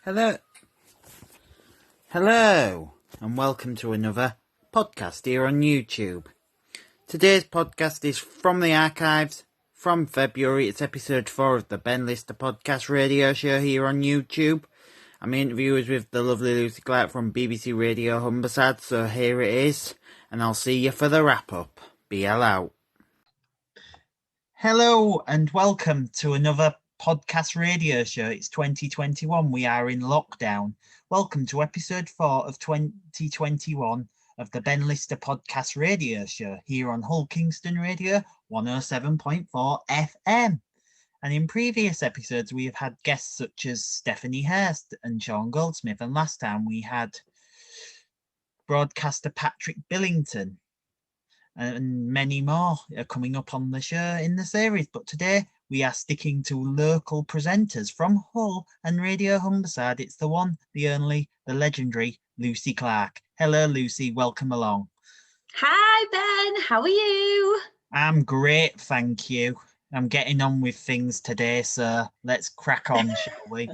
Hello, hello, and welcome to another podcast here on YouTube. Today's podcast is from the archives from February. It's episode 4 of the Ben Lister podcast radio show here on YouTube. I'm interviewing with the lovely Lucy Clark from BBC Radio Humberside, so here it is, and I'll see you for the wrap-up. BL out. Hello, and welcome to another podcast radio show. It's 2021. We are in lockdown. Welcome to episode 4 of 2021 of the Ben Lister podcast radio show here on Hull Kingston Radio 107.4 FM. And in previous episodes, we have had guests such as Stephanie Hurst and Sean Goldsmith. And last time we had broadcaster Patrick Billington. And many more are coming up on the show in the series. But today we are sticking to local presenters from Hull and Radio Humberside. It's the one, the only, the legendary Lucy Clark. Hello, Lucy. Welcome along. Hi, Ben. How are you? I'm great, thank you. I'm getting on with things today, so let's crack on, shall we?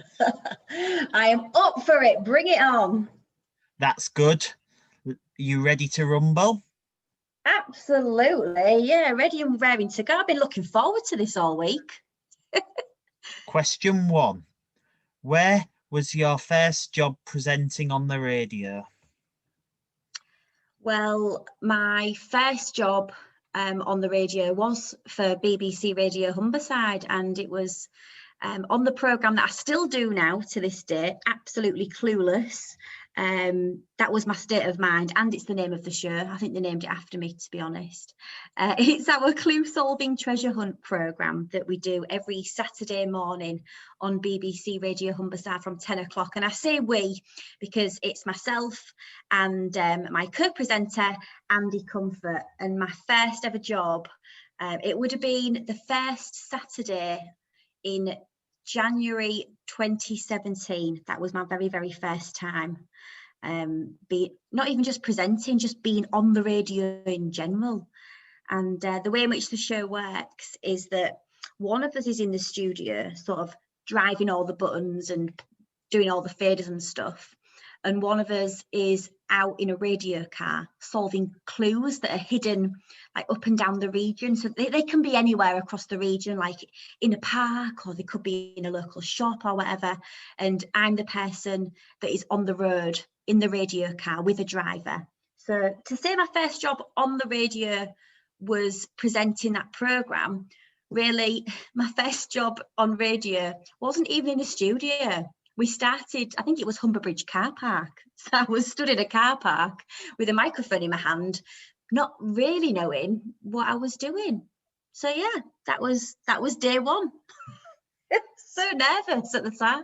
I am up for it. Bring it on. That's good. You ready to rumble? Absolutely. Yeah, ready and raring to go. I've been looking forward to this all week. Question 1. Where was your first job presenting on the radio? Well, my first job on the radio was for BBC Radio Humberside, and it was on the programme that I still do now to this day, Absolutely Clueless. That was my state of mind, and it's the name of the show. I think they named it after me, to be honest. It's our clue-solving treasure hunt programme that we do every Saturday morning on BBC Radio Humberside from 10 o'clock. And I say we because it's myself and my co-presenter, Andy Comfort. And my first ever job, it would have been the first Saturday in January 2017. That was my very, very first time. Not even just presenting, just being on the radio in general. And the way in which the show works is that one of us is in the studio, sort of driving all the buttons and doing all the faders and stuff. And one of us is out in a radio car solving clues that are hidden like up and down the region. So they can be anywhere across the region, like in a park, or they could be in a local shop or whatever. And I'm the person that is on the road in the radio car with a driver. So to say my first job on the radio was presenting that programme, really my first job on radio wasn't even in a studio. We started, I think it was Humber Bridge car park. So I was stood in a car park with a microphone in my hand, not really knowing what I was doing. So yeah, that was day one. So nervous at the time.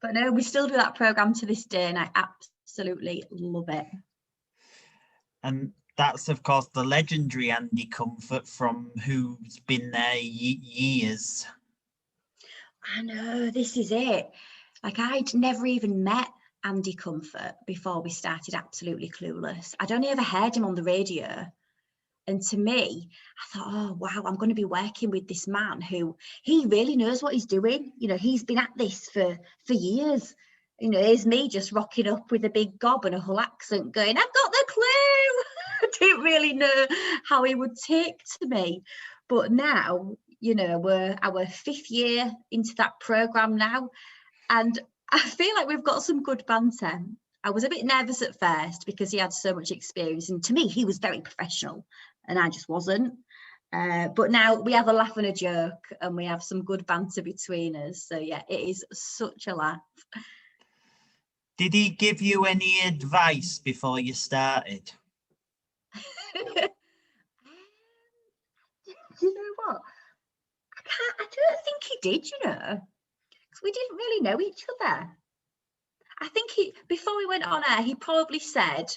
But no, we still do that programme to this day, and I absolutely love it. And that's, of course, the legendary Andy Comfort, from who's been there years. I know, this is it. Like, I'd never even met Andy Comfort before we started Absolutely Clueless. I'd only ever heard him on the radio. And to me, I thought, oh, wow, I'm going to be working with this man who, he really knows what he's doing. You know, he's been at this for years. You know, here's me just rocking up with a big gob and a Hull accent going, I've got the clue. I didn't really know how he would take to me. But now, you know, we're our 5th year into that programme now. And I feel like we've got some good banter. I was a bit nervous at first because he had so much experience. And to me, he was very professional and I just wasn't. But now we have a laugh and a joke and we have some good banter between us. So yeah, it is such a laugh. Did he give you any advice before you started? You know what? I don't think he did, you know. We didn't really know each other. I think before we went on air, he probably said,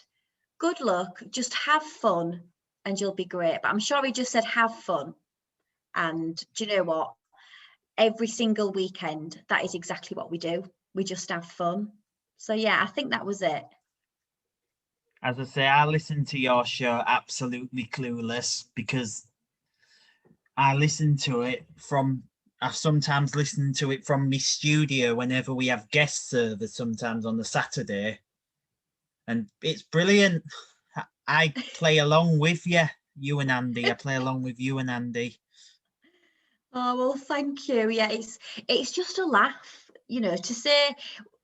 good luck, just have fun and you'll be great. But I'm sure he just said, have fun. And do you know what? Every single weekend, that is exactly what we do. We just have fun. So yeah, I think that was it. As I say, I listen to your show Absolutely Clueless because I listen to it from I've sometimes listened to it from my studio whenever we have guest servers, sometimes on the Saturday, and it's brilliant. I play along with you and Andy. I play along with you and Andy. Oh, well, thank you. Yeah, it's just a laugh, to say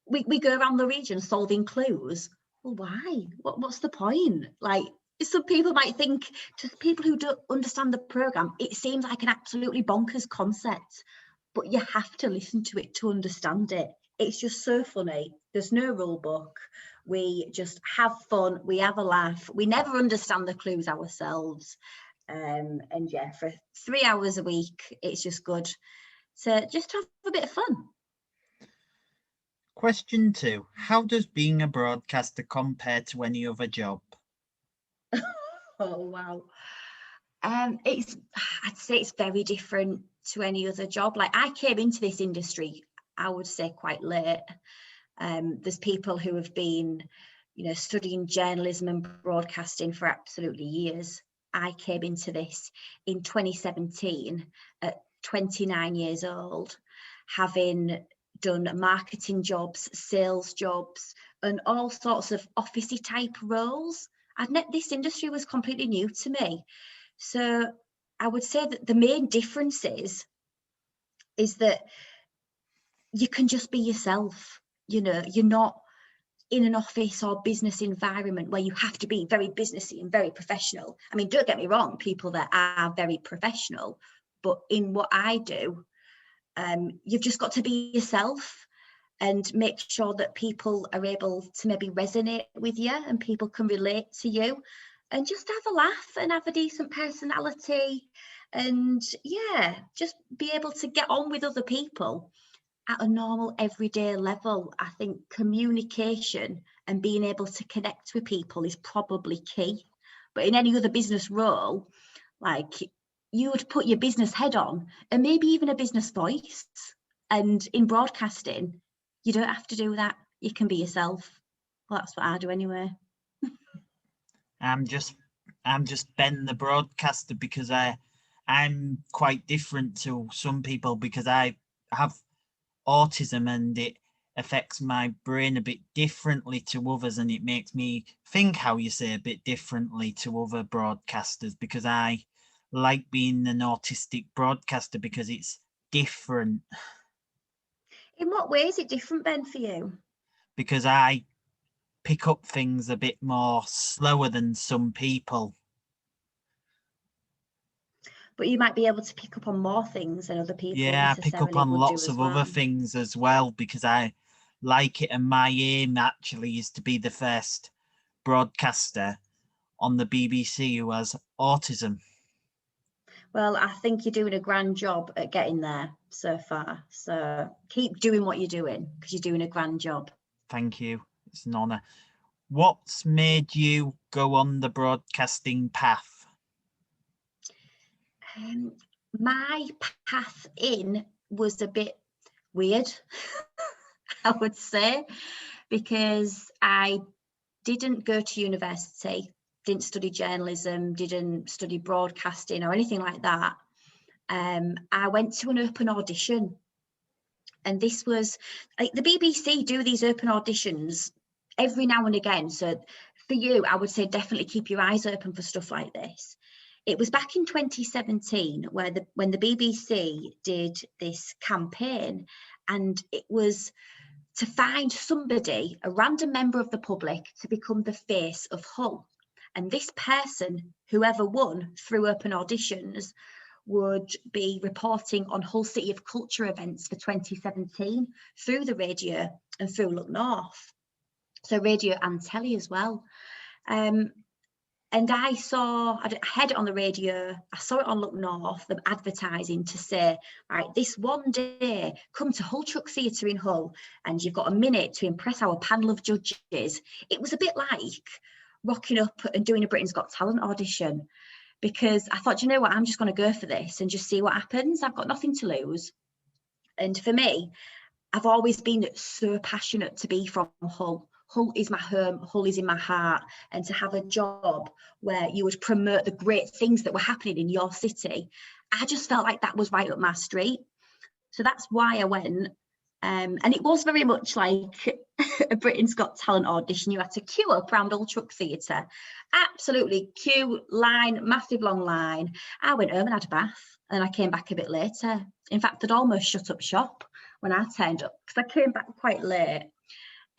we go around the region solving clues. Well, why? What's the point? Like, some people might think, to people who don't understand the program, it seems like an absolutely bonkers concept, but you have to listen to it to understand it. It's just so funny. There's no rule book. We just have fun. We have a laugh. We never understand the clues ourselves. And yeah, for 3 hours a week, it's just good to just have a bit of fun. Question 2. How does being a broadcaster compare to any other job? Oh, wow. I'd say it's very different to any other job. Like, I came into this industry, I would say, quite late. There's people who have been, studying journalism and broadcasting for absolutely years. I came into this in 2017 at 29 years old, having done marketing jobs, sales jobs, and all sorts of officey type roles. This industry was completely new to me. So I would say that the main difference is that you can just be yourself. You're not in an office or business environment where you have to be very businessy and very professional. I mean, don't get me wrong, people that are very professional, but in what I do, you've just got to be yourself and make sure that people are able to maybe resonate with you and people can relate to you, and just have a laugh and have a decent personality, and yeah, just be able to get on with other people at a normal everyday level. I think communication and being able to connect with people is probably key. But in any other business role, like, you would put your business head on and maybe even a business voice. And in broadcasting, you don't have to do that. You can be yourself. Well, that's what I do anyway. I'm just Ben the broadcaster because I'm quite different to some people because I have autism and it affects my brain a bit differently to others, and it makes me think, how you say, a bit differently to other broadcasters, because I like being an autistic broadcaster because it's different, In what way is it different, Ben, for you? because I pick up things a bit more slower than some people. But you might be able to pick up on more things than other people Yeah, I pick up necessarily on would do lots as of other well. things as well because I like it, and my aim actually is to be the first broadcaster on the BBC who has autism. Well, I think you're doing a grand job at getting there so far. So keep doing what you're doing, because you're doing a grand job. Thank you. It's an honour. What's made you go on the broadcasting path? My path in was a bit weird, I would say, because I didn't go to university, didn't study journalism, didn't study broadcasting or anything like that. I went to an open audition, and this was like, the BBC do these open auditions every now and again. So for you, I would say definitely keep your eyes open for stuff like this. It was back in 2017 when the BBC did this campaign, and it was to find somebody, a random member of the public, to become the face of Hull. And this person, whoever won through open auditions, would be reporting on Hull City of Culture events for 2017 through the radio and through Look North. So radio and telly as well. And I had it on the radio, I saw it on Look North, them advertising to say, right, this one day, come to Hull Truck Theatre in Hull, and you've got a minute to impress our panel of judges. It was a bit like rocking up and doing a Britain's Got Talent audition, because I thought, you know what, I'm just going to go for this and just see what happens. I've got nothing to lose. And for me, I've always been so passionate to be from Hull. Hull is my home, Hull is in my heart, and to have a job where you would promote the great things that were happening in your city, I just felt like that was right up my street. So that's why I went. And it was very much like a Britain's Got Talent audition. You had to queue up around Old Truck Theatre. Absolutely queue line, massive long line. I went home and had a bath, and I came back a bit later. In fact, I'd almost shut up shop when I turned up, because I came back quite late.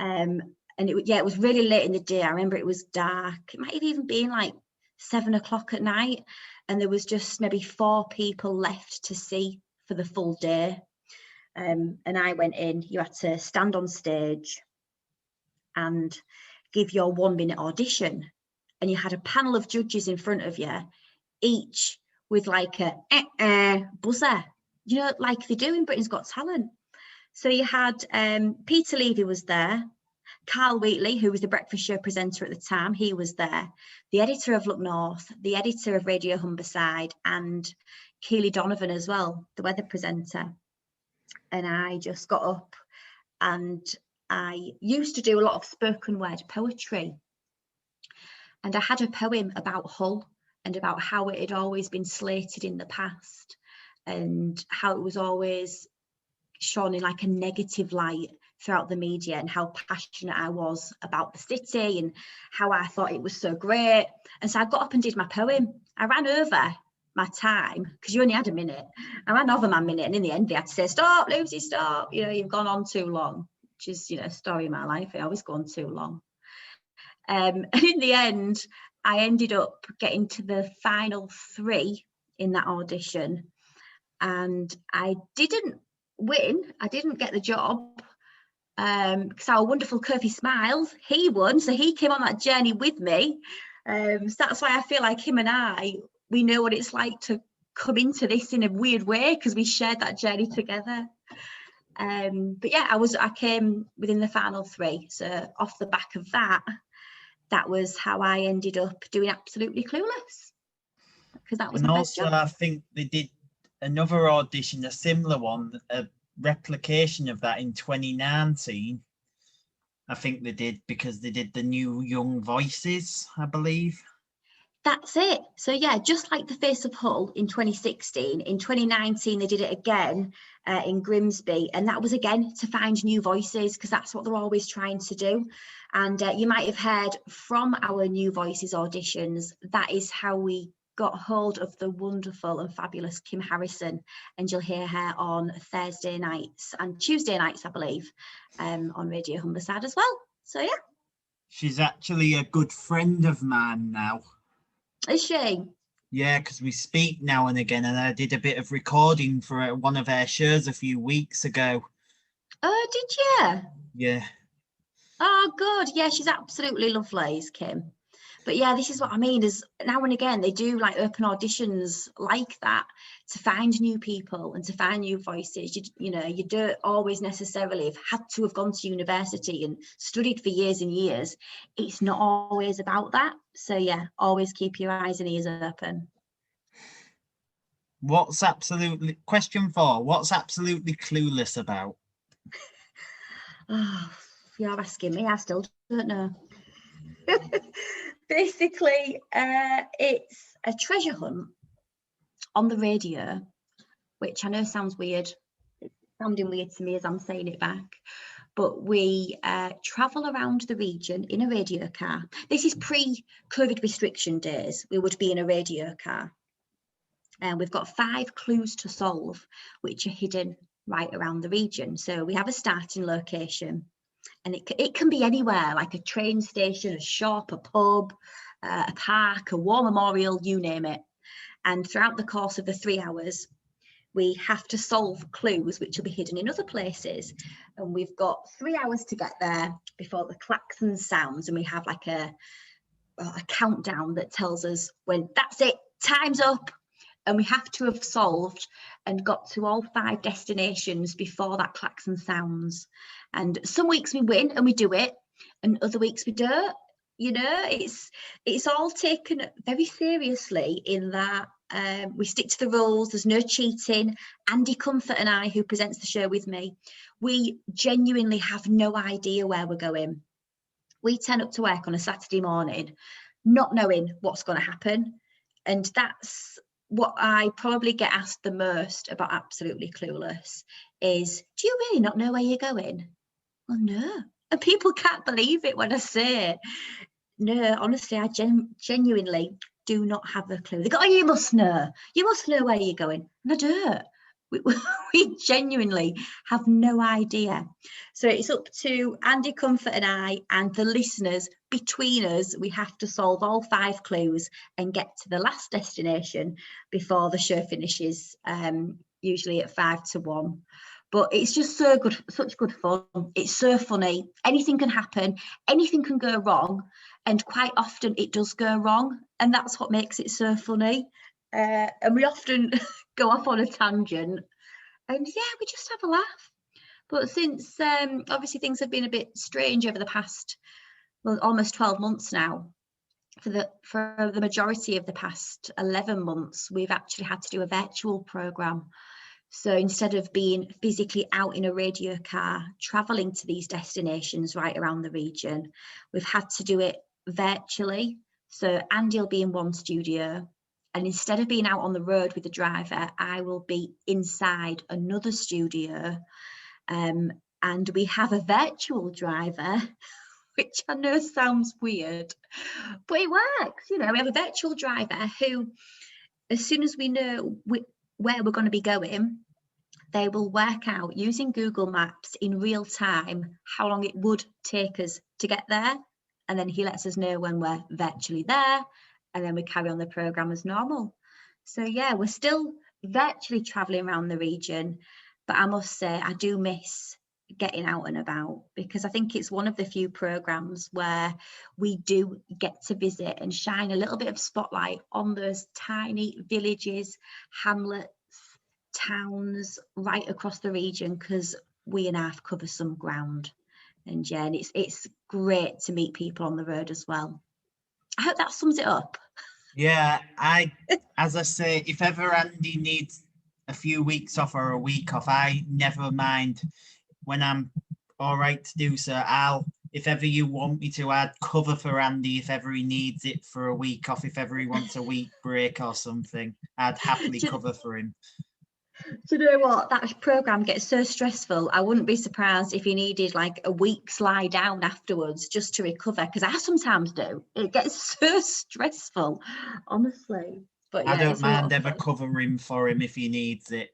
And it was really late in the day. I remember it was dark. It might have even been like 7 o'clock at night, and there was just maybe 4 people left to see for the full day. And I went in. You had to stand on stage and give your 1-minute audition, and you had a panel of judges in front of you, each with like a buzzer, you know, like they do in Britain's Got Talent. So you had Peter Levy was there, Carl Wheatley, who was the breakfast show presenter at the time, he was there, the editor of Look North, the editor of Radio Humberside, and Keely Donovan as well, the weather presenter. And I just got up, and I used to do a lot of spoken word poetry. And I had a poem about Hull and about how it had always been slated in the past, and how it was always shown in like a negative light throughout the media, and how passionate I was about the city and how I thought it was so great. And so I got up and did my poem. I ran over my time, because you only had a minute. I ran over my minute, and in the end they had to say, "Stop, Lucy, stop, you know, you've gone on too long," which is, you know, a story of my life. I always go on too long. And in the end, I ended up getting to the final 3 in that audition, and I didn't win. I didn't get the job, because our wonderful Curvy Smiles, he won, so he came on that journey with me. So that's why I feel like him and we know what it's like to come into this in a weird way, because we shared that journey together. But yeah, I came within the final 3. So off the back of that was how I ended up doing Absolutely Clueless, because that was And my first also, job. I think they did another audition, a similar one, a replication of that in 2019. I think they did, because they did the new Young Voices, I believe. That's it. So yeah, just like The Face of Hull in 2016, in 2019 they did it again in Grimsby, and that was again to find new voices, because that's what they're always trying to do. And you might have heard from our New Voices auditions, that is how we got hold of the wonderful and fabulous Kim Harrison, and you'll hear her on Thursday nights and Tuesday nights, I believe, on Radio Humberside as well. So yeah. She's actually a good friend of mine now. Is she? Yeah, because we speak now and again, and I did a bit of recording for one of her shows a few weeks ago. Oh, did you? Yeah. Oh, good. Yeah, she's absolutely lovely, is Kim. But yeah, this is what I mean, is now and again they do like open auditions like that to find new people and to find new voices. You know, you don't always necessarily have had to have gone to university and studied for years and years. It's not always about that. So yeah, always keep your eyes and ears open. Question 4, what's Absolutely Clueless about? Oh, you're asking me, I still don't know. Basically, it's a treasure hunt on the radio, which I know sounds weird. It's sounding weird to me as I'm saying it back. But we travel around the region in a radio car. This is pre-COVID restriction days. We would be in a radio car. And we've got 5 clues to solve, which are hidden right around the region. So we have a starting location. And it can be anywhere, like a train station, a shop, a pub, a park, a war memorial, you name it. And throughout the course of the 3 hours, we have to solve clues which will be hidden in other places. And we've got 3 hours to get there before the klaxon sounds. And we have like a countdown that tells us when that's it, time's up. And we have to have solved and got to all 5 destinations before that klaxon sounds. And some weeks we win and we do it, and other weeks we don't. You know, it's all taken very seriously in that we stick to the rules. There's no cheating. Andy Comfort and I, who presents the show with me, we genuinely have no idea where we're going. We turn up to work on a Saturday morning, not knowing what's going to happen. And that's what I probably get asked the most about Absolutely Clueless is, do you really not know where you're going? Well, no. And people can't believe it when I say it. No, honestly, I genuinely do not have a clue. They go, oh, you must know where you're going. And I don't. We genuinely have no idea. So it's up to Andy Comfort and I and the listeners. Between us, we have to solve all 5 clues and get to the last destination before the show finishes, usually at 5 to 1. But it's just so good, such good fun. It's so funny. Anything can happen, anything can go wrong, and quite often it does go wrong, and that's what makes it so funny. And we often go off on a tangent, and yeah, we just have a laugh. But since obviously things have been a bit strange over the past, well, almost 12 months now, for the majority of the past 11 months, we've actually had to do a virtual program. So instead of being physically out in a radio car, traveling to these destinations right around the region, we've had to do it virtually. So Andy will be in one studio, and instead of being out on the road with the driver, I will be inside another studio. And we have a virtual driver, which I know sounds weird, but it works. You know, we have a virtual driver who, as soon as we know where we're going to be going, they will work out using Google Maps in real time how long it would take us to get there. And then he lets us know when we're virtually there, and then we carry on the program as normal. So yeah, we're still virtually traveling around the region, but I must say I do miss getting out and about, because I think it's one of the few programs where we do get to visit and shine a little bit of spotlight on those tiny villages, hamlets, towns right across the region, because we and Arf cover some ground. And Jen, it's great to meet people on the road as well. I hope that sums it up. Yeah, as I say, if ever Andy needs a few weeks off or a week off, I never mind. When I'm all right to do so, if ever you want me to, I'd cover for Andy if ever he needs it for a week off, if ever he wants a week break or something. I'd happily cover for him. Do you know what? That program gets so stressful. I wouldn't be surprised if he needed like a week's lie down afterwards just to recover, because I sometimes do. It gets so stressful, honestly. But yeah, I don't mind ever covering for him if he needs it.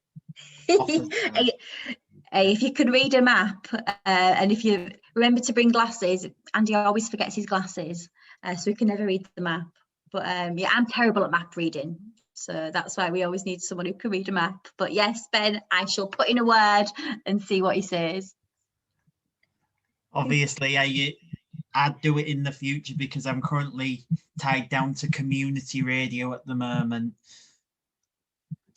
Hey, if you can read a map, and if you remember to bring glasses, Andy always forgets his glasses, so he can never read the map. But yeah, I'm terrible at map reading, so that's why we always need someone who can read a map. But yes, Ben, I shall put in a word and see what he says. Obviously, I'd do it in the future, because I'm currently tied down to community radio at the moment.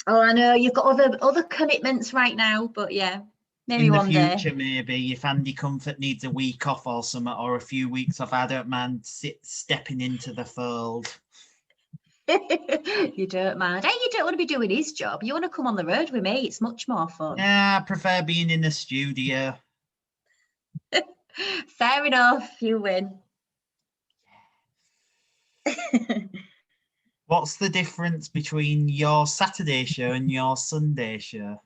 Oh, I know you've got other commitments right now, but yeah, maybe one day. In the future, maybe if Andy Comfort needs a week off or something, or a few weeks off, I don't mind stepping into the fold. You don't mind. Hey, you don't want to be doing his job. You want to come on the road with me. It's much more fun. Yeah, I prefer being in the studio. Fair enough. You win. What's the difference between your Saturday show and your Sunday show?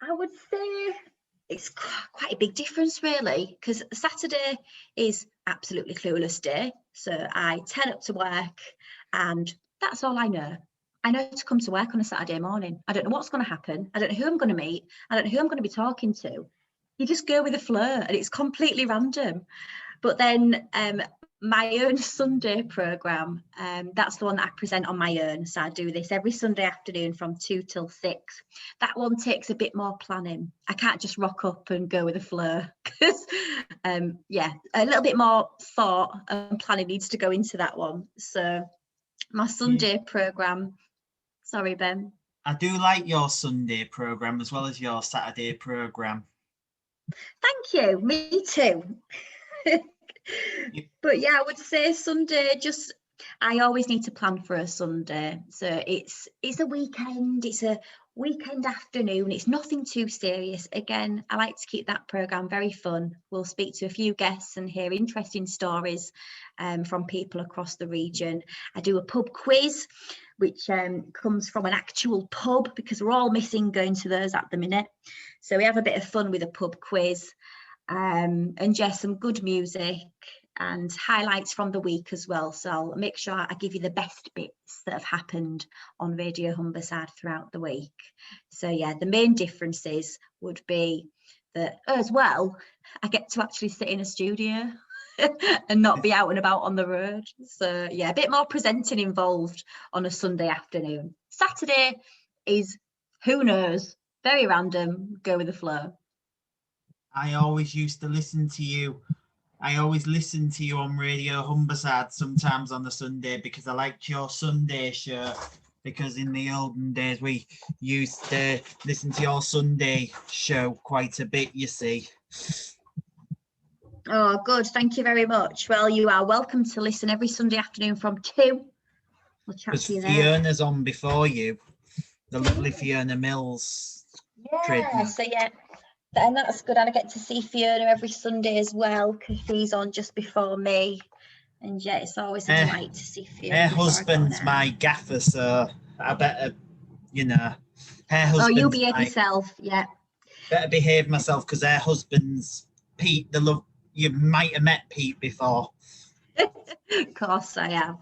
I would say it's quite a big difference, really, because Saturday is Absolutely Clueless day. So I turn up to work and that's all I know. I know to come to work on a Saturday morning. I don't know what's going to happen. I don't know who I'm going to meet. I don't know who I'm going to be talking to. You just go with the flow, and it's completely random. But then my own Sunday programme, that's the one that I present on my own. So I do this every Sunday afternoon from 2 till 6. That one takes a bit more planning. I can't just rock up and go with the flow, because yeah, a little bit more thought and planning needs to go into that one. So my Sunday programme, sorry, Ben. I do like your Sunday programme as well as your Saturday programme. Thank you, me too. But yeah, I would say Sunday, I always need to plan for a Sunday. So it's a weekend, it's a weekend afternoon. It's nothing too serious. Again, I like to keep that programme very fun. We'll speak to a few guests and hear interesting stories from people across the region. I do a pub quiz, which comes from an actual pub, because we're all missing going to those at the minute. So we have a bit of fun with a pub quiz, and just some good music and highlights from the week as well. So I'll make sure I give you the best bits that have happened on Radio Humberside throughout the week. So yeah, the main differences would be that as well, I get to actually sit in a studio and not be out and about on the road. So yeah, a bit more presenting involved on a Sunday afternoon. Saturday is, who knows, very random, go with the flow. I always used to listen to you. I always listen to you on Radio Humberside sometimes on the Sunday, because I liked your Sunday show. Because in the olden days we used to listen to your Sunday show quite a bit, you see. Oh, good. Thank you very much. Well, you are welcome to listen every Sunday afternoon from 2. We'll chat Because to you there. Fiona's on before you, the lovely Fiona Mills. Yeah, so yeah, and that's good. And I get to see Fiona every Sunday as well, because she's on just before me. And yeah, it's always a delight to see Fiona. Her husband's my gaffer, so I better, her husband's. Oh, you behave yourself, yeah. Better behave myself, because her husband's Pete. You might have met Pete before. Of course I have.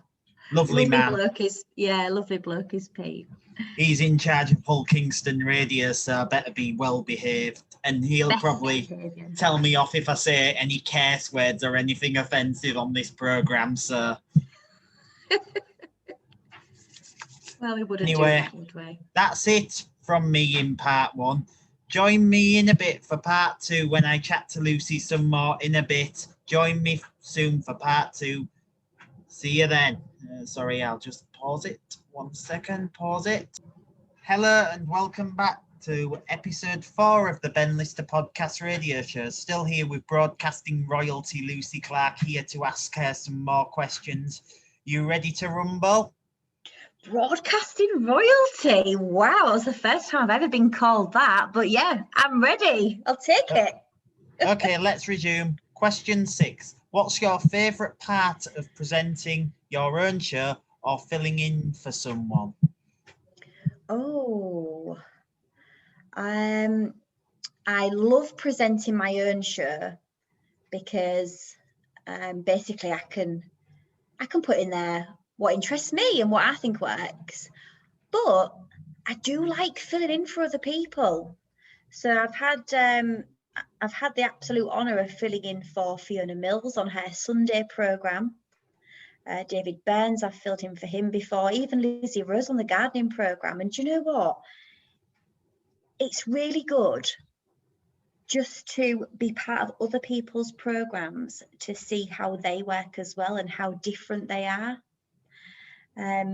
Lovely man. Lovely bloke is Pete. He's in charge of Hull Kingston Radio, so I better be well behaved. And he'll probably tell me off if I say any curse words or anything offensive on this programme, so. Well, we wouldn't do that, would we? That's it from me in part 1. Join me in a bit for part 2 when I chat to Lucy some more in a bit. Join me soon for part 2. See you then. Sorry, I'll just pause it. 1 second, pause it. Hello and welcome back to episode 4 of the Ben Lister Podcast Radio Show. Still here with broadcasting royalty Lucy Clark, here to ask her some more questions. You ready to rumble? Broadcasting royalty? Wow, it's the first time I've ever been called that. But yeah, I'm ready. I'll take it. Okay, let's resume. Question 6. What's your favourite part of presenting your own show or filling in for someone? Oh, I love presenting my own show, because basically I can put in there what interests me and what I think works. But I do like filling in for other people. So I've had the absolute honour of filling in for Fiona Mills on her Sunday programme. David Burns, I've filled in for him before, even Lizzie Rose on the gardening programme. And do you know what? It's really good just to be part of other people's programmes, to see how they work as well and how different they are.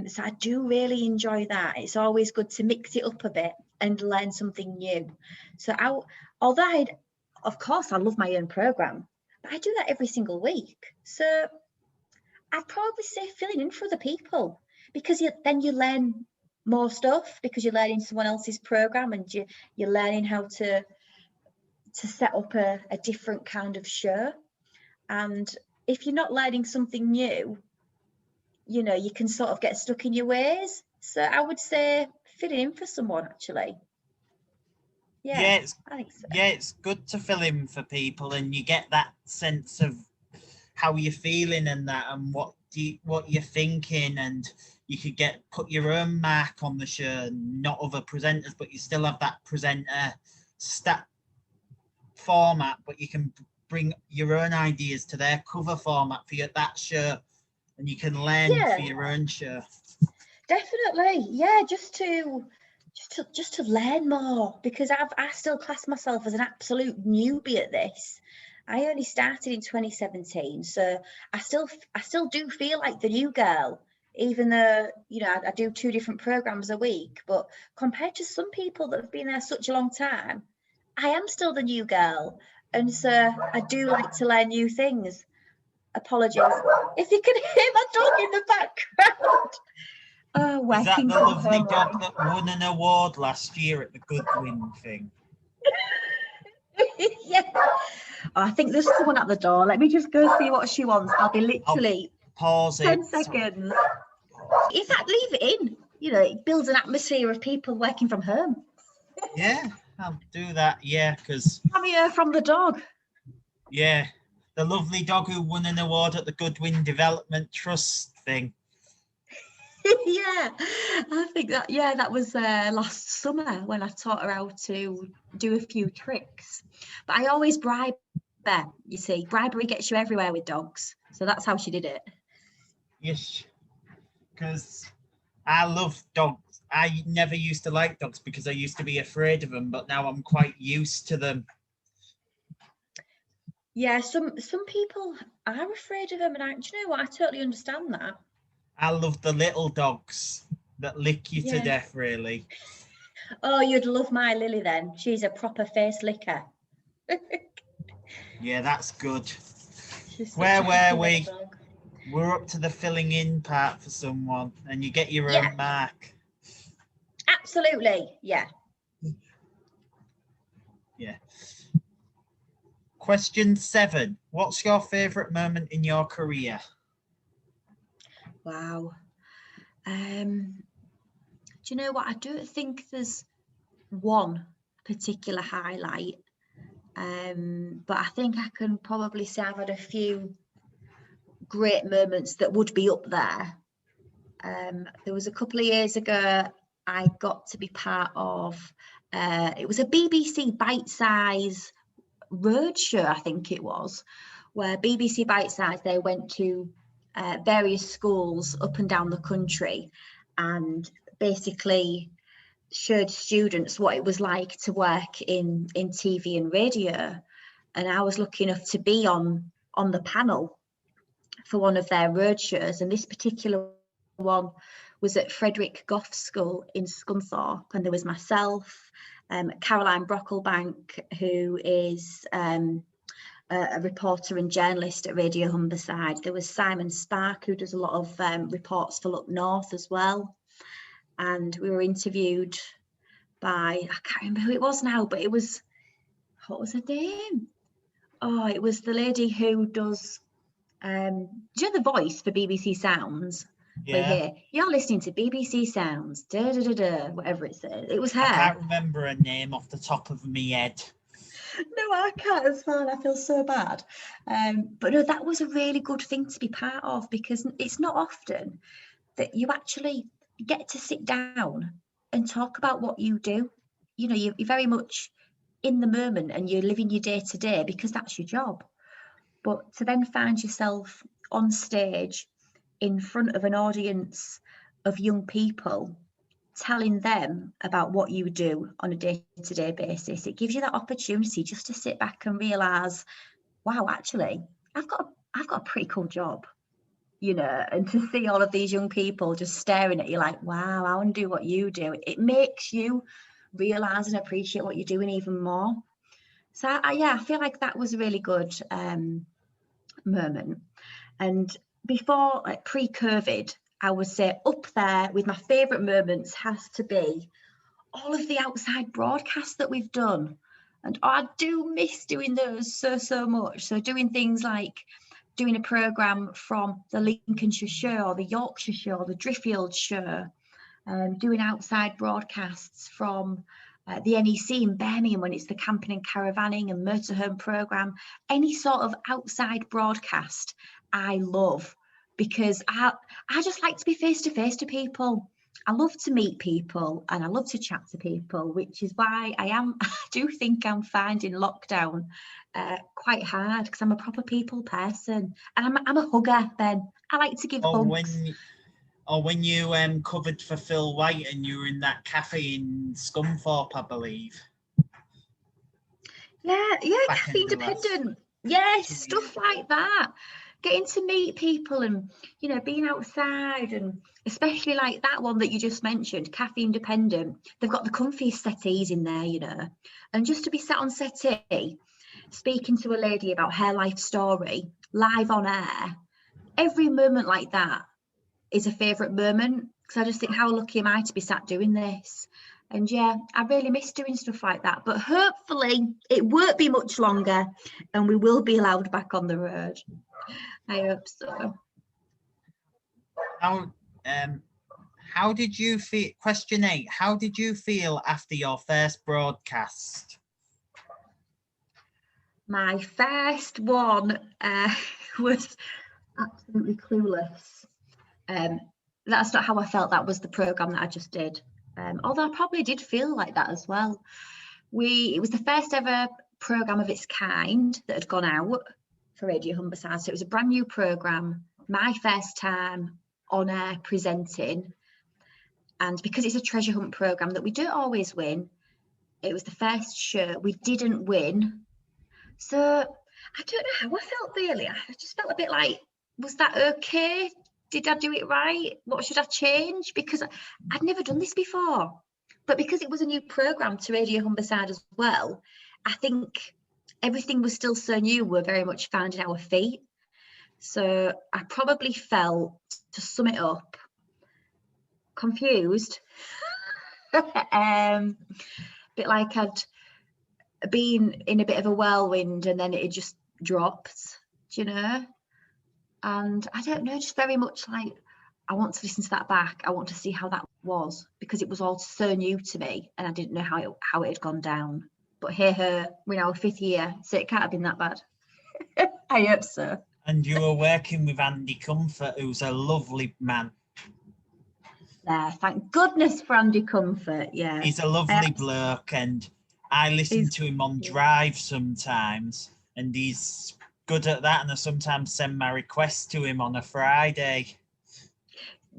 So I do really enjoy that. It's always good to mix it up a bit and learn something new. So of course, I love my own programme, but I do that every single week. So I'd probably say filling in for other people, because then you learn more stuff, because you're learning someone else's programme, and you're learning how to set up a different kind of show. And if you're not learning something new, you can sort of get stuck in your ways. So I would say filling in for someone, actually. I think so. Yeah, it's good to fill in for people, and you get that sense of how you're feeling and that, and what you're thinking, and you could put your own mark on the show, not other presenters, but you still have that presenter format, but you can bring your own ideas to their cover format for that show, and you can learn for your own show. Definitely, yeah, just to learn more, because I still class myself as an absolute newbie at this. I only started in 2017, so I still do feel like the new girl, even though I do 2 different programs a week. But compared to some people that have been there such a long time, I am still the new girl, and so I do like to learn new things. Apologies if you can hear my dog in the background. Oh, Is that working the from lovely home. dog that won an award last year at the Goodwin thing? Yeah. Oh, I think there's someone at the door. Let me just go see what she wants. I'll be I'll literally pause 10 it. seconds. Pause. In fact, leave it in. You know, it builds an atmosphere of people working from home. Yeah, I'll do that. Yeah, because Cameo from the dog. yeah, the lovely dog who won an award at the Goodwin Development Trust thing. Yeah, I think that was last summer when I taught her how to do a few tricks. But I always bribe her. You see, bribery gets you everywhere with dogs. So that's how she did it. Yes, because I love dogs. I never used to like dogs because I used to be afraid of them, but now I'm quite used to them. Yeah, some people are afraid of them, and do you know what? I totally understand that. I love the little dogs that lick you to Yeah. death, really. Oh, you'd love my Lily then. She's a proper face licker. Yeah, that's good. She's such Where a happy were little we? dog. We're up to the filling in part for someone, and you get your Yeah. own mark. Absolutely, yeah. Yeah. Question 7. What's your favourite moment in your career? Wow. Do you know what? I don't think there's one particular highlight, but I think I can probably say I've had a few great moments that would be up there. There was a couple of years ago, I got to be part of, it was a BBC bite-size roadshow, I think it was, where BBC Bite-size, they went to various schools up and down the country and basically showed students what it was like to work in TV and radio. And I was lucky enough to be on the panel for one of their roadshows, and this particular one was at Frederick Gough School in Scunthorpe, and there was myself, Caroline Brocklebank, who is a reporter and journalist at Radio Humberside. There was Simon Spark, who does a lot of reports for Look North as well, and we were interviewed by, I can't remember who it was now, but it was, what was her name? Oh, it was the lady who does, do you know the voice for BBC Sounds? Where you Yeah. hear, you're listening to BBC Sounds, da da da da, whatever it says. It was her. I can't remember her name off the top of my head. No, I can't as well. I feel so bad. But no, that was a really good thing to be part of, because it's not often that you actually get to sit down and talk about what you do. You know, you're very much in the moment and you're living your day to day because that's your job. But to then find yourself on stage in front of an audience of young people, telling them about what you do on a day-to-day basis, it gives you that opportunity just to sit back and realize, wow, actually, I've got a pretty cool job, you know. And to see all of these young people just staring at you like, wow, I want to do what you do, it makes you realize and appreciate what you're doing even more. So I feel like that was a really good moment. And before, like pre-COVID, I would say up there with my favorite moments has to be all of the outside broadcasts that we've done. And I do miss doing those so much. So doing things like doing a programme from the Lincolnshire show or the Yorkshire show or the Driffield show, doing outside broadcasts from the NEC in Birmingham when it's the camping and caravanning and motorhome programme. Any sort of outside broadcast I love, because I just like to be face to face to people. I love to meet people and I love to chat to people, which is why I do think I'm finding lockdown quite hard, because I'm a proper people person and I'm a hugger, Ben. I like to give hugs. When you covered for Phil White and you were in that cafe in Scunthorpe, I believe. Yeah, Back caffeine in the last dependent. Yes, 2 stuff years. like that. Getting to meet people and, you know, being outside, and especially like that one that you just mentioned, caffeine dependent. They've got the comfiest settees in there, you know, and just to be sat on settee, speaking to a lady about her life story live on air, every moment like that is a favourite moment. because I just think, how lucky am I to be sat doing this? And yeah, I really miss doing stuff like that. But hopefully it won't be much longer and we will be allowed back on the road. I hope so. How did you feel? Question 8. How did you feel after your first broadcast? My first one was absolutely clueless. That's not how I felt. That was the programme that I just did. Although I probably did feel like that as well. It was the first ever programme of its kind that had gone out for Radio Humberside. So it was a brand new programme, my first time on air presenting. And because it's a treasure hunt programme that we don't always win, it was the first show. We didn't win. So I don't know how I felt really. I just felt a bit like, was that okay? Did I do it right? What should I change? Because I'd never done this before. But because it was a new programme to Radio Humberside as well, I think everything was still so new. We're very much finding our feet. So I probably felt, to sum it up, confused. Bit like I'd been in a bit of a whirlwind and then it just dropped, do you know? And I don't know, just very much like, I want to listen to that back. I want to see how that was, because it was all so new to me and I didn't know how it had gone down. But here, we're now 5th year, so it can't have been that bad. I hope so. And you were working with Andy Comfort, who's a lovely man. Yeah, thank goodness for Andy Comfort. Yeah, he's a lovely bloke, and I listen to him on Drive sometimes, and he's good at that. And I sometimes send my requests to him on a Friday.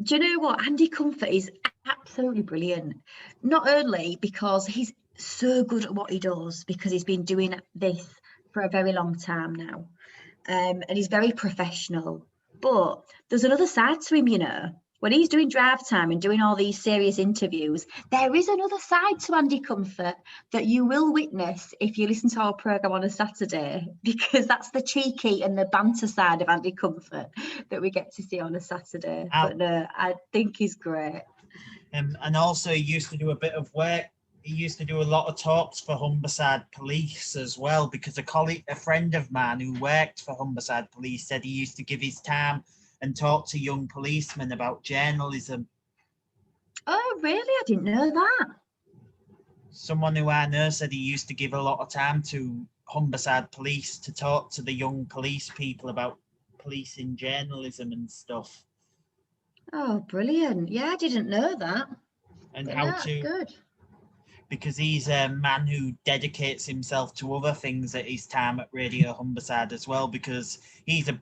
Do you know what? Andy Comfort is absolutely brilliant. Not only because he's so good at what he does, because he's been doing this for a very long time now, and he's very professional. But there's another side to him, you know. When he's doing Drive Time and doing all these serious interviews, there is another side to Andy Comfort that you will witness if you listen to our programme on a Saturday, because that's the cheeky and the banter side of Andy Comfort that we get to see on a Saturday. But no, I think he's great. And also he used to do a bit of work. He used to do a lot of talks for Humberside Police as well, because a friend of mine who worked for Humberside Police said he used to give his time and talk to young policemen about journalism. Oh, really? I didn't know that. Someone who I know said he used to give a lot of time to Humberside Police to talk to the young police people about policing journalism and stuff. Oh, brilliant. Yeah, I didn't know that. And but how to... Good. Because he's a man who dedicates himself to other things at his time at Radio Humberside as well, because he's a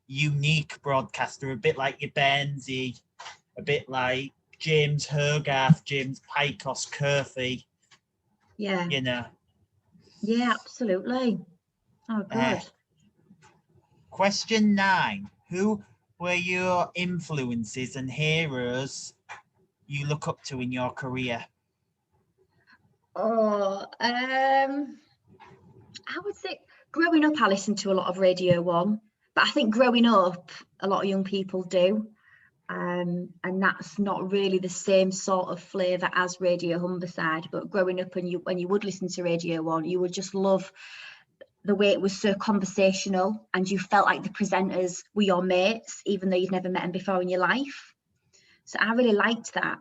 unique broadcaster, a bit like your Bernsey, a bit like James Hogarth, James Picos, Curfy. Yeah. You know. Yeah, absolutely. Oh, good. Question 9. Who were your influences and heroes you look up to in your career? Oh, I would say growing up, I listened to a lot of Radio 1. But I think growing up, a lot of young people do. And that's not really the same sort of flavour as Radio Humberside. But growing up, and when you would listen to Radio 1, you would just love the way it was so conversational, and you felt like the presenters were your mates, even though you'd never met them before in your life. So I really liked that.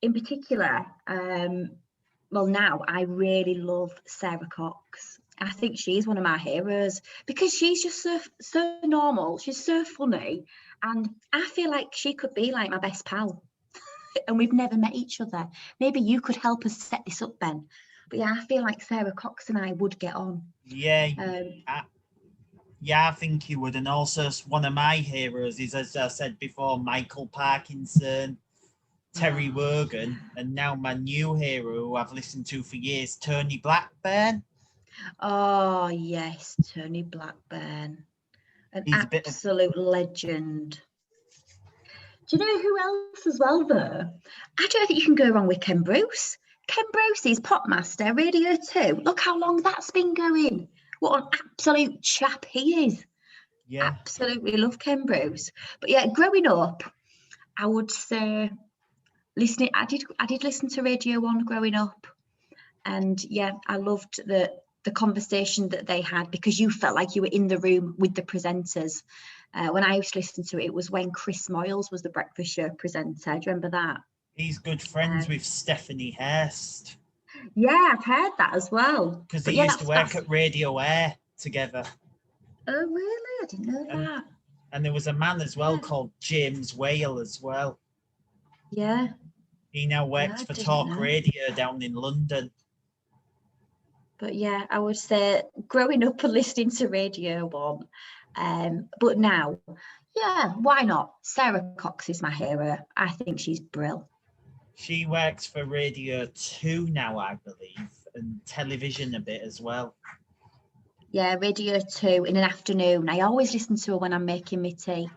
In particular, well, now I really love Sarah Cox. I think she's one of my heroes, because she's just so normal. She's so funny, and I feel like she could be like my best pal. And we've never met each other. Maybe you could help us set this up, Ben. But yeah, I feel like Sarah Cox and I would get on. Yeah, I think you would. And also one of my heroes is, as I said before, Michael Parkinson, Terry Wogan, and now my new hero who I've listened to for years, Tony Blackburn. Oh, yes, Tony Blackburn. He's absolute legend. Do you know who else as well, though? I don't think you can go wrong with Ken Bruce. Ken Bruce is Popmaster, Radio 2. Look how long that's been going. What an absolute chap he is. Yeah. Absolutely love Ken Bruce. But yeah, growing up, I would say listening. I did listen to Radio 1 growing up, and yeah, I loved the conversation that they had, because you felt like you were in the room with the presenters. When I used to listen to it, it was when Chris Moyles was the breakfast show presenter. Do you remember that? He's good friends with Stephanie Hurst. Yeah, I've heard that as well. Because But they yeah, used to work at Radio Air together. Oh, really? I didn't know that. And there was a man as well called James Whale as well. Yeah. He now works for Talk Radio down in London. But yeah, I would say growing up and listening to Radio 1. But now, yeah, why not? Sarah Cox is my hero. I think she's brilliant. She works for Radio 2 now, I believe, and television a bit as well. Yeah, Radio 2 in an afternoon. I always listen to her when I'm making my tea.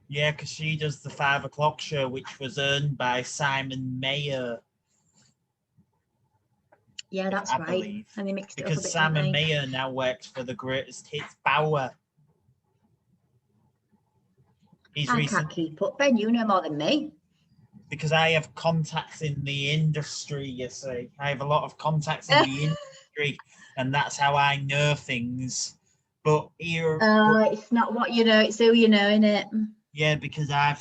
Yeah, because she does the 5 o'clock show, which was earned by Simon Mayer. Yeah, that's right. Believe. And they mixed because it up a bit, Simon Mayer now works for the Greatest Hits Bauer. I can't keep up, Ben. You know more than me. Because I have contacts in the industry, you see. I have a lot of contacts in the industry, and that's how I know things. But here, it's not what you know; it's who you know, innit? Yeah, because I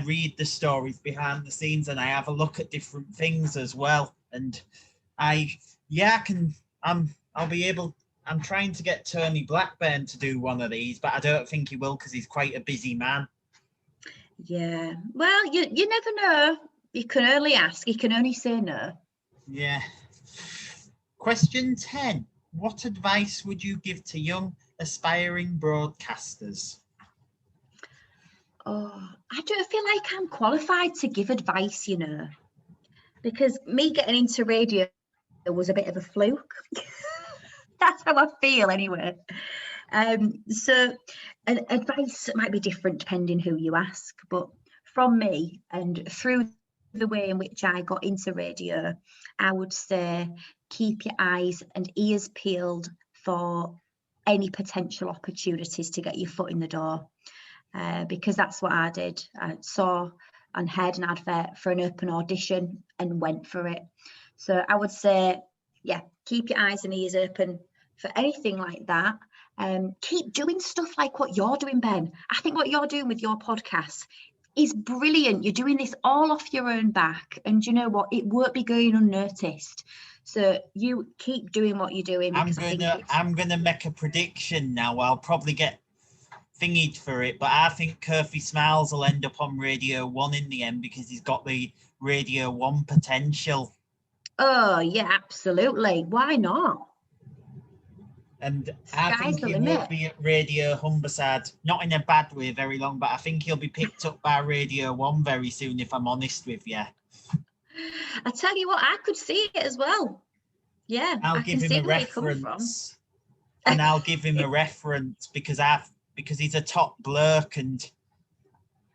read the stories behind the scenes, and I have a look at different things as well. And I'm trying to get Tony Blackburn to do one of these, but I don't think he will because he's quite a busy man. Yeah, well, you never know. You can only ask, you can only say no. Yeah. Question 10. What advice would you give to young aspiring broadcasters? Oh, I don't feel like I'm qualified to give advice, you know, because me getting into radio was a bit of a fluke. That's how I feel anyway. So advice might be different depending who you ask, but from me and through the way in which I got into radio, I would say keep your eyes and ears peeled for any potential opportunities to get your foot in the door, because that's what I did. I saw and heard an advert for an open audition and went for it. So I would say, yeah, keep your eyes and ears open for anything like that. Keep doing stuff like what you're doing, Ben. I think what you're doing with your podcast is brilliant. You're doing this all off your own back, and you know what? It won't be going unnoticed. So you keep doing what you're doing. I'm gonna make a prediction now. I'll probably get thingied for it, but I think Curfy Smiles will end up on Radio 1 in the end because he's got the Radio 1 potential. Oh yeah, absolutely. Why not? And I think he won't be at Radio Humberside, not in a bad way very long, but I think he'll be picked up by Radio 1 very soon, if I'm honest with you. I tell you what, I could see it as well. Yeah, I'll give him a reference. And I'll give him a reference because he's a top bloke, and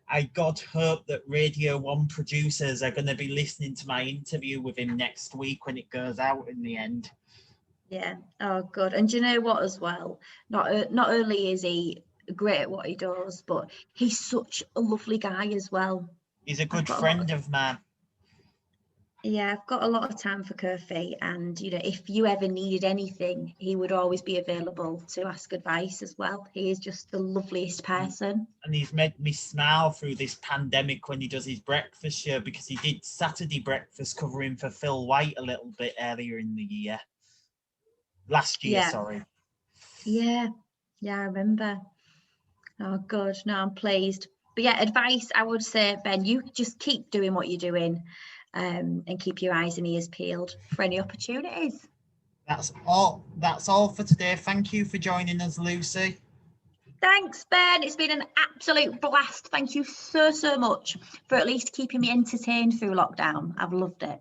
I God hope that Radio 1 producers are going to be listening to my interview with him next week when it goes out in the end. Yeah. Oh, good. And do you know what as well? Not only is he great at what he does, but he's such a lovely guy as well. He's a good friend of mine. Yeah, I've got a lot of time for Curfy, and you know, if you ever needed anything, he would always be available to ask advice as well. He is just the loveliest person. And he's made me smile through this pandemic when he does his breakfast show, because he did Saturday breakfast covering for Phil White a little bit earlier in the year. Last year, sorry. Yeah, I remember. Oh, good. No, I'm pleased. But yeah, advice, I would say, Ben, you just keep doing what you're doing, and keep your eyes and ears peeled for any opportunities. That's all for today. Thank you for joining us, Lucy. Thanks, Ben. It's been an absolute blast. Thank you so much for at least keeping me entertained through lockdown. I've loved it.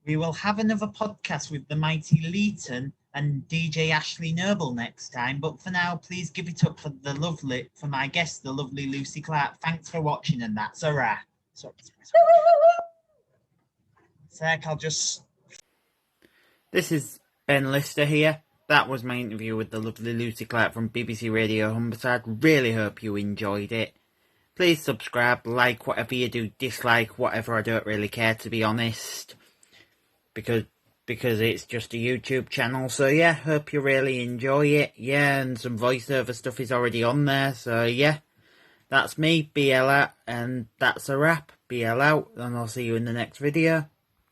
We will have another podcast with the mighty Leeton and DJ Ashley Noble next time, but for now, please give it up for my guest, the lovely Lucy Clark. Thanks for watching, and that's a wrap. This is Ben Lister here. That was my interview with the lovely Lucy Clark from BBC Radio Humberside. Really hope you enjoyed it. Please subscribe, like whatever you do, dislike whatever. I don't really care, to be honest, because it's just a YouTube channel. So yeah, hope you really enjoy it. Yeah, and some voiceover stuff is already on there. So yeah, that's me, BL out, and that's a wrap. BL out, and I'll see you in the next video.